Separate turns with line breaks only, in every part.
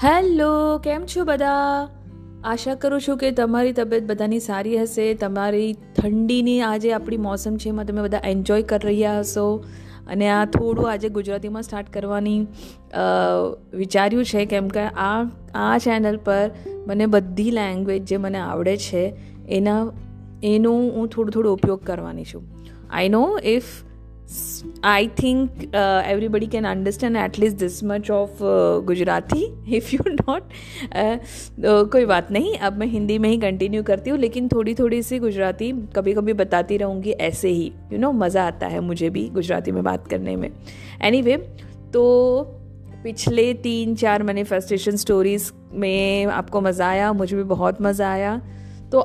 Hello, કેમ છો બધા? આશા કરું છું કે તમારી તબિયત બધાની સારી હશે. તમારી ઠંડીની આજે આપણી મોસમ છે એમાં તમે બધા એન્જોય કરી રહ્યા હશો. અને આ થોડું આજે ગુજરાતીમાં સ્ટાર્ટ કરવાની વિચાર્યું છે, કેમ કે આ ચેનલ પર મને બધી લેંગ્વેજ જે મને આવડે છે એનો હું થોડું ઉપયોગ કરવાની છું. I think everybody can understand at least this much of Gujarati. If you not, कोई बात नहीं, अब मैं हिंदी में ही कंटिन्यू करती हूँ, लेकिन थोड़ी सी गुजराती कभी कभी बताती रहूँगी ऐसे ही. मज़ा आता है मुझे भी गुजराती में बात करने में. Anyway, तो पिछले 3-4 मैनिफेस्टेशन स्टोरीज़ में आपको मज़ा आया, मुझे भी बहुत मज़ा आया. तो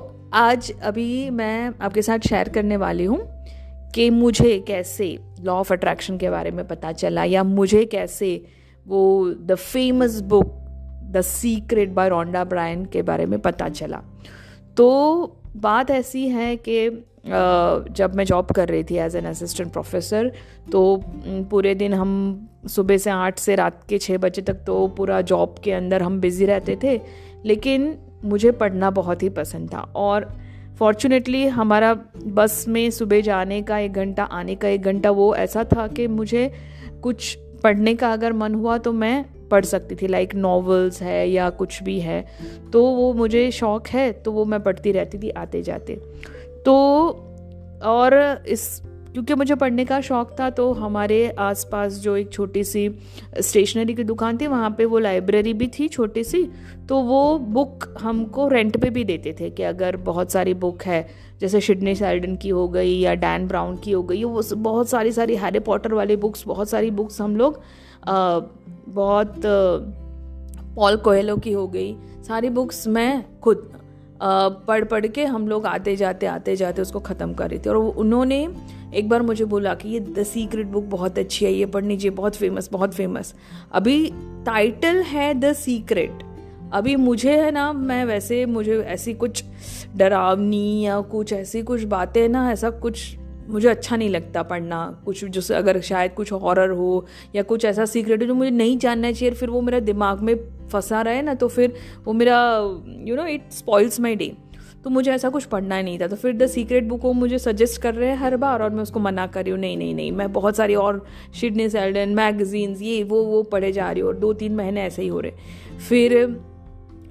आज अभी मैं आपके साथ शेयर करने वाली हूँ कि मुझे कैसे लॉ ऑफ अट्रैक्शन के बारे में पता चला, या मुझे कैसे वो the famous book the secret by Rhonda Byrne के बारे में पता चला. तो बात ऐसी है कि जब मैं जॉब कर रही थी एज एन असिस्टेंट प्रोफेसर, तो पूरे दिन हम सुबह से 8 से रात के 6 बजे तक तो पूरा जॉब के अंदर हम बिज़ी रहते थे. लेकिन मुझे पढ़ना बहुत ही पसंद था, और फॉर्चुनेटली हमारा बस में सुबह जाने का 1 घंटा, आने का 1 घंटा वो ऐसा था कि मुझे कुछ पढ़ने का अगर मन हुआ तो मैं पढ़ सकती थी. लाइक नॉवेल्स है या कुछ भी है, तो वो मुझे शौक़ है, तो वो मैं पढ़ती रहती थी आते जाते. तो और क्योंकि मुझे पढ़ने का शौक़ था, तो हमारे आसपास जो एक छोटी सी स्टेशनरी की दुकान थी, वहाँ पे वो लाइब्रेरी भी थी छोटी सी. तो वो बुक हमको रेंट पे भी देते थे कि अगर बहुत सारी बुक है, जैसे सिडनी शेल्डन की हो गई या डैन ब्राउन की हो गई, वो बहुत सारी हैरी पॉटर वाली बुक्स, बहुत सारी बुक्स हम लोग पॉल कोएल्हो की हो गई, सारी बुक्स मैं खुद पढ़ के हम लोग आते जाते उसको ख़त्म कर रही थी. और उन्होंने एक बार मुझे बोला कि ये द सीक्रेट बुक बहुत अच्छी है, ये पढ़नी चाहिए, बहुत फेमस. अभी टाइटल है द सीक्रेट. अभी मुझे है ना, मुझे ऐसी कुछ डरावनी या कुछ ऐसी कुछ बातें ना, ऐसा कुछ मुझे अच्छा नहीं लगता पढ़ना. कुछ जो अगर शायद कुछ हॉरर हो या कुछ ऐसा सीक्रेट हो जो मुझे नहीं जानना चाहिए, फिर वो मेरा दिमाग में फंसा रहे ना, तो फिर वो मेरा इट स्पॉइल्स माई डे. तो मुझे ऐसा कुछ पढ़ना नहीं था. तो फिर द सीक्रेट बुक को मुझे सजेस्ट कर रहे हैं हर बार, और मैं उसको मना कर रही हूँ, नहीं. मैं बहुत सारी और सिडनी शेल्डन मैगजीन्स ये वो पढ़े जा रही हूँ, और 2-3 महीने ऐसे ही हो रहे. फिर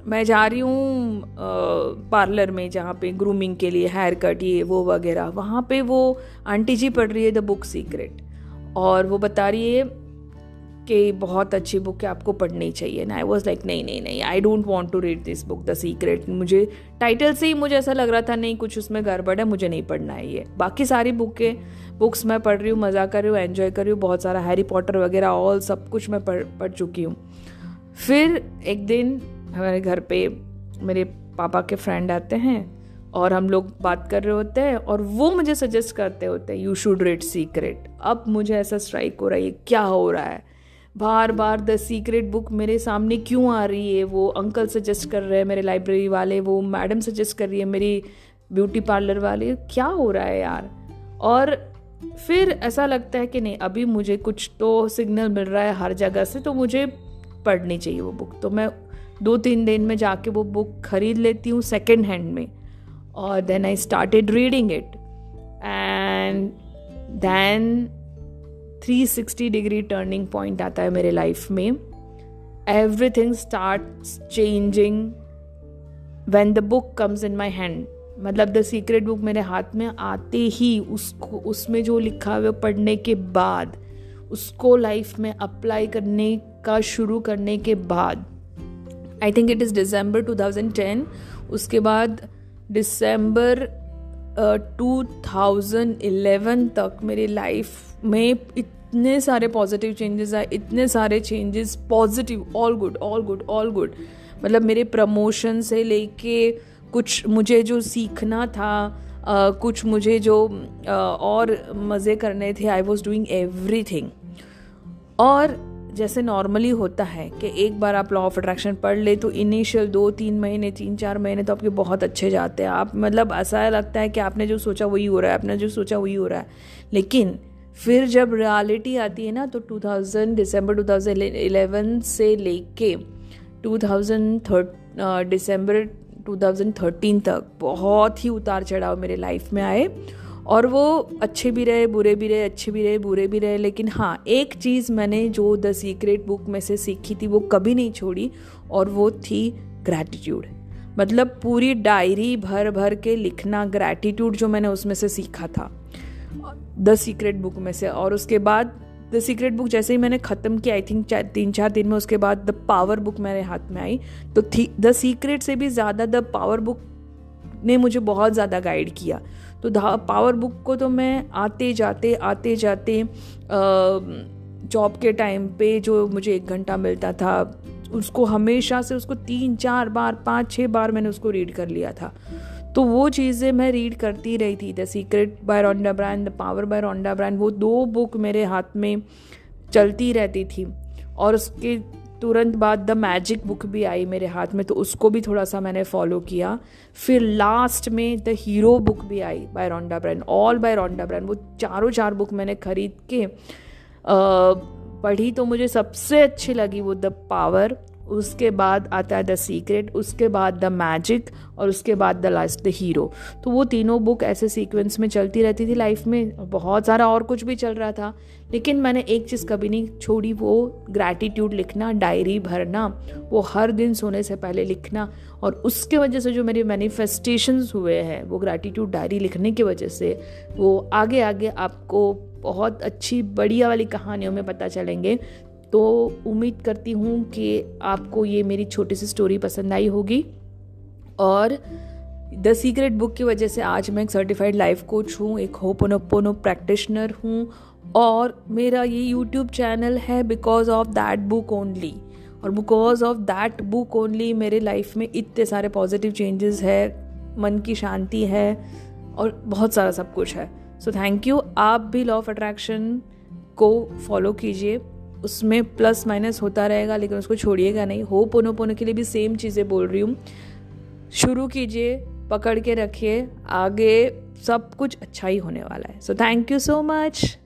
मैं जा रही हूँ पार्लर में, जहाँ पे ग्रूमिंग के लिए हेयर कट ये वो वगैरह. वहाँ पे वो आंटी जी पढ़ रही है द बुक सीक्रेट, और वो बता रही है कि बहुत अच्छी बुक है, आपको पढ़नी चाहिए. एंड आई वॉज लाइक नहीं, I don't want to read this book the secret. मुझे टाइटल से ही मुझे ऐसा लग रहा था, नहीं, कुछ उसमें गड़बड़ है, मुझे नहीं पढ़ना है ये. बाकी सारी बुक्स मैं पढ़ रही हूँ, मज़ा कर रही हूँ, एन्जॉय कर रही हूँ. बहुत सारा हैरी पॉटर वगैरह ऑल सब कुछ मैं पढ़ चुकी हूँ. फिर एक दिन हमारे घर पे मेरे पापा के फ्रेंड आते हैं, और हम लोग बात कर रहे होते हैं, और वो मुझे सजेस्ट करते होते हैं यू शुड रीड सीक्रेट. अब मुझे ऐसा स्ट्राइक हो रहा है, क्या हो रहा है, बार द सीक्रेट बुक मेरे सामने क्यों आ रही है. वो अंकल सजेस्ट कर रहे हैं, मेरे लाइब्रेरी वाले, वो मैडम सजेस्ट कर रही है, मेरी ब्यूटी पार्लर वाले, क्या हो रहा है यार. और फिर ऐसा लगता है कि नहीं, अभी मुझे कुछ तो सिग्नल मिल रहा है हर जगह से, तो मुझे पढ़नी चाहिए वो बुक. तो मैं 2-3 दिन में जाके वो बुक खरीद लेती हूँ सेकेंड हैंड में, और then I started reading it. And then 360 degree turning point आता है मेरे लाइफ में. Everything starts changing when the book comes in my hand. मतलब द सीक्रेट बुक मेरे हाथ में आते ही उसमें जो लिखा हुआ पढ़ने के बाद, उसको लाइफ में अप्लाई करने का शुरू करने के बाद, आई थिंक इट इज़ दिसंबर 2010. उसके बाद दिसंबर 2011 तक मेरी लाइफ में इतने सारे पॉजिटिव चेंजेस आए, इतने सारे चेंजेस पॉजिटिव, ऑल गुड. मतलब मेरे प्रमोशन से लेके कुछ मुझे जो सीखना था, कुछ मुझे जो और मज़े करने थे, आई वॉज डूइंग एवरीथिंग. और जैसे नॉर्मली होता है कि एक बार आप लॉ ऑफ अट्रैक्शन पढ़ ले तो इनिशियल 2-3 महीने 3-4 महीने तो आपके बहुत अच्छे जाते हैं. आप मतलब ऐसा लगता है कि आपने जो सोचा वही हो रहा है, लेकिन फिर जब रियलिटी आती है ना, तो दिसंबर 2011 से लेके दिसंबर 2013 तक बहुत ही उतार चढ़ाव मेरे लाइफ में आए, और वो अच्छे भी रहे, बुरे भी रहे, अच्छे भी रहे, बुरे भी रहे। लेकिन हाँ, एक चीज़ मैंने जो द सीक्रेट बुक में से सीखी थी वो कभी नहीं छोड़ी, और वो थी ग्रैटिट्यूड। मतलब पूरी डायरी भर भर के लिखना, ग्रैटिट्यूड जो मैंने उसमें से सीखा था द सीक्रेट बुक में से। और उसके बाद द सीक्रेट बुक जैसे ही मैंने ख़त्म की, आई थिंक 3-4 दिन में, उसके बाद द पावर बुक मेरे हाथ में आई। तो द सीक्रेट से भी ज़्यादा द पावर बुक ने मुझे बहुत ज़्यादा गाइड किया। तो द पावर बुक को तो मैं आते जाते जॉब के टाइम पे जो मुझे 1 घंटा मिलता था, उसको हमेशा से उसको 3-4 बार 5-6 बार मैंने उसको रीड कर लिया था। तो वो चीज़ें मैं रीड करती रही थी। The secret by Rhonda Byrne, the power by Rhonda Byrne, वो 2 बुक मेरे हाथ में चलती रहती थी। और उसके तुरंत बाद द मैजिक बुक भी आई मेरे हाथ में, तो उसको भी थोड़ा सा मैंने फॉलो किया। फिर लास्ट में द हीरो बुक भी आई by Rhonda Byrne, all by Rhonda Byrne. वो 4 बुक मैंने खरीद के पढ़ी। तो मुझे सबसे अच्छी लगी वो द पावर, उसके बाद आता है द सीक्रेट, उसके बाद द मैजिक, और उसके बाद द लास्ट द हीरो। तो वो तीनों बुक ऐसे सीक्वेंस में चलती रहती थी लाइफ में। बहुत सारा और कुछ भी चल रहा था, लेकिन मैंने एक चीज़ कभी नहीं छोड़ी, वो ग्रैटिट्यूड लिखना, डायरी भरना, वो हर दिन सोने से पहले लिखना। और उसके वजह से जो मेरे मैनिफेस्टेशंस हुए हैं वो ग्रैटिट्यूड डायरी लिखने की वजह से, वो आगे आगे आपको बहुत अच्छी बढ़िया वाली कहानियों में पता चलेंगे। तो उम्मीद करती हूँ कि आपको ये मेरी छोटी सी स्टोरी पसंद आई होगी। और द सीक्रेट बुक की वजह से आज मैं एक सर्टिफाइड लाइफ कोच हूँ, एक होपोनोपोनो प्रैक्टिशनर हूँ, और मेरा ये यूट्यूब चैनल है because of that book only. और because of that book only मेरे लाइफ में इतने सारे पॉजिटिव चेंजेस है, मन की शांति है, और बहुत सारा सब कुछ है। So thank you. आप भी लॉ ऑफ अट्रैक्शन को फॉलो कीजिए, उसमें प्लस माइनस होता रहेगा, लेकिन उसको छोड़िएगा नहीं। होपोनोपोनो के लिए भी सेम चीज़ें बोल रही हूँ। शुरू कीजिए, पकड़ के रखिए, आगे सब कुछ अच्छा ही होने वाला है। So thank you so much.